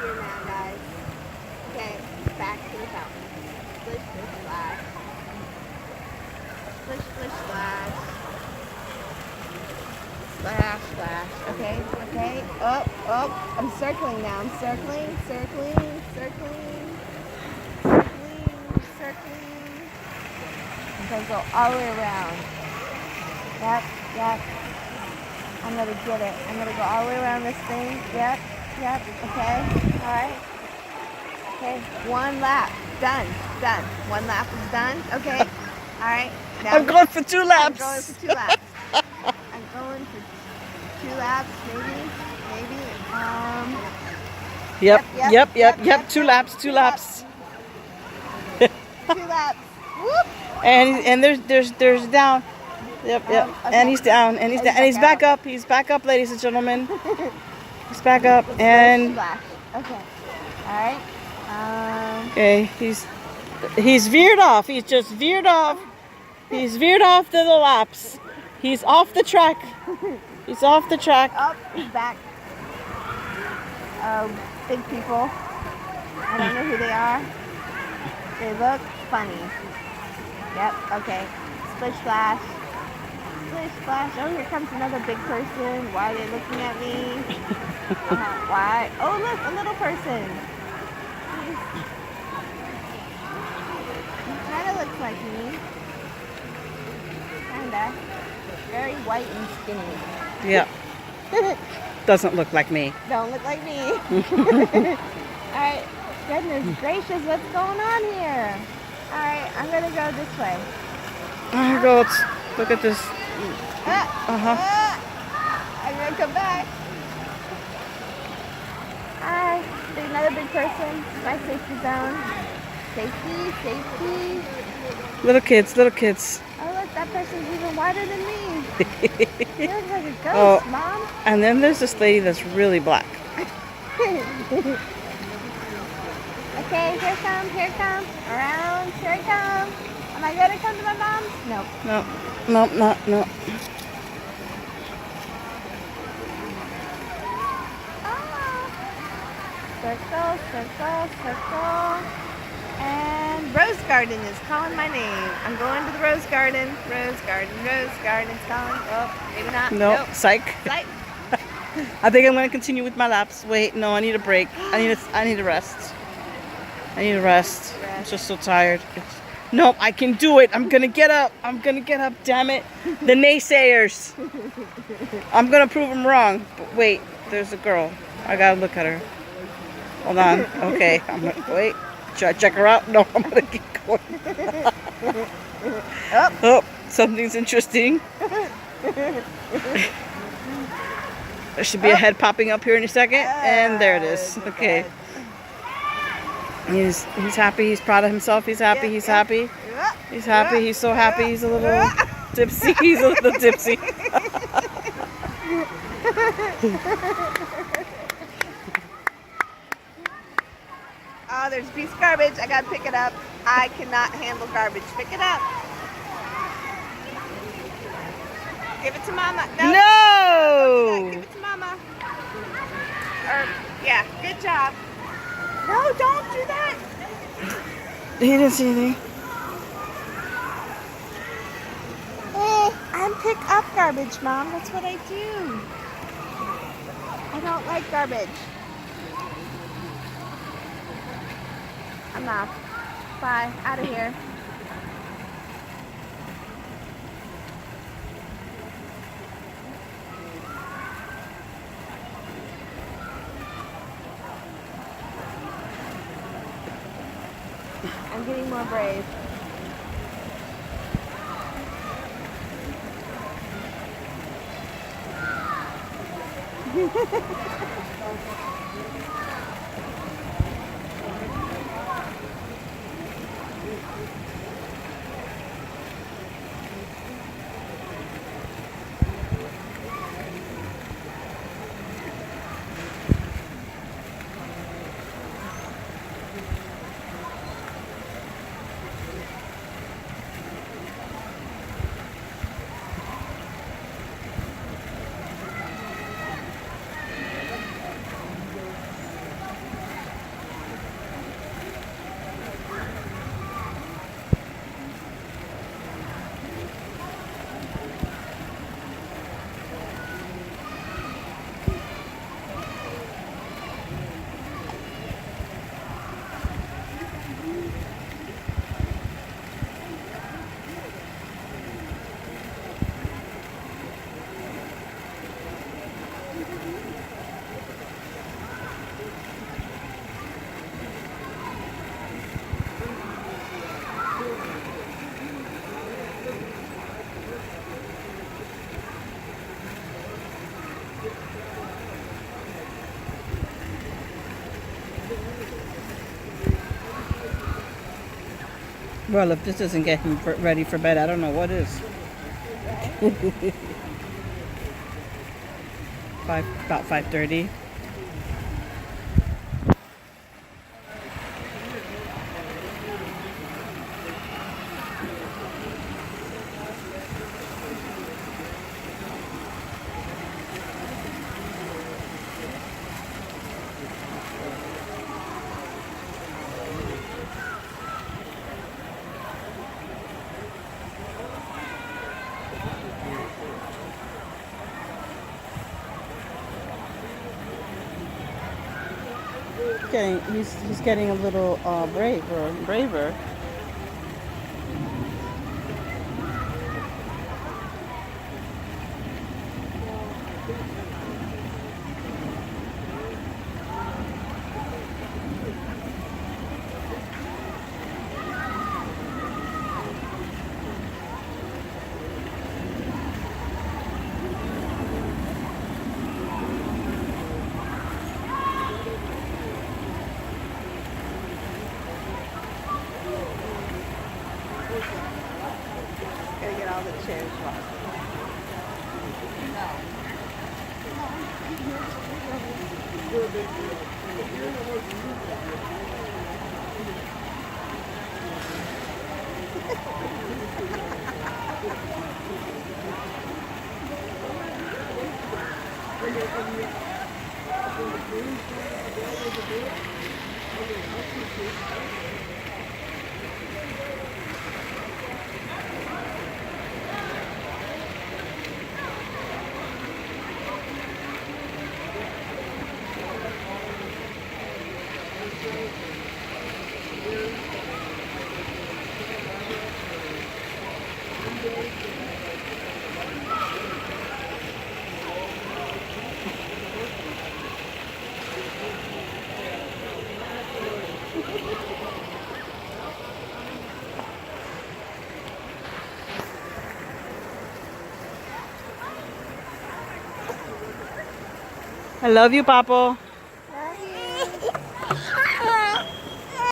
here now, guys. Okay, back to the fountain. Splish, splish, splash. Splish, splish, splash. Splash, splash. Okay, okay. Up, up. I'm circling now. I'm circling, circling, circling, circling, circling. I'm gonna go all the way around. Yep, yep. I'm gonna get it. I'm gonna go all the way around this thing. Yep, yep. Okay, all right. Okay, one lap. Done, done. One lap is done. Okay, all right. Now I'm going for 2 laps. I'm going for 2 laps. I'm going for 2 laps, maybe, maybe. Yep. 2 laps, 2 laps. 2 laps. Whoop. And there's down. Yep. Okay. And he's down, and he's back up. He's back up, ladies and gentlemen. He's back up, and Splash. Okay. All right. okay, he's veered off. He's just veered off. He's veered off to the laps. He's off the track. He's off the track. Up, he's back. Big people. I don't know who they are. They look funny. Yep, okay. Splish splash. Splish splash. Oh, here comes another big person. Why are they looking at me? Why? Oh, look, a little person. He kind of looks like me. Kinda. Very white and skinny. Yeah. Doesn't look like me. Don't look like me. Alright. Goodness gracious, what's going on here? Alright, I'm gonna go this way. There goes. Look at this. I'm gonna come back. Alright, there's another big person. My safety zone. Safety, safety. Little kids, little kids. Oh look, that person's even wider than me. He looks like a ghost, Oh. Mom. And then there's this lady that's really black. Okay, here come, around, here I come. Am I gonna come to my mom's? No. No. Oh. Circle, circle, circle. And Rose Garden is calling my name. I'm going to the Rose Garden. Rose Garden's calling. Oh, maybe not. No, Nope. psych. Psych. I think I'm gonna continue with my laps. Wait, no, I need a break. I need a rest. I'm just so tired. Nope, I can do it. I'm gonna get up. Damn it. The naysayers. I'm gonna prove them wrong. But wait, there's a girl. I gotta look at her. Hold on. Okay. Wait. Should I check her out? No, I'm gonna keep going. Oh, something's interesting. There should be a head popping up here in a second, and there it is. Okay. He's happy. He's proud of himself. He's happy. He's happy. He's happy. He's so happy. He's a little tipsy. He's a little tipsy. Oh, there's a piece of garbage. I gotta pick it up. I cannot handle garbage. Pick it up. Give it to Mama. No! Give it to Mama. Yeah, good job. No, don't do that. He didn't see anything. I pick up garbage, Mom. That's what I do. I don't like garbage. I'm off. Bye. Out of here. I'm getting more brave. Well, if this doesn't get him ready for bed, I don't know what is. About 5:30. He's getting a little braver. Gotta get all the chairs washed. I love you, Papo.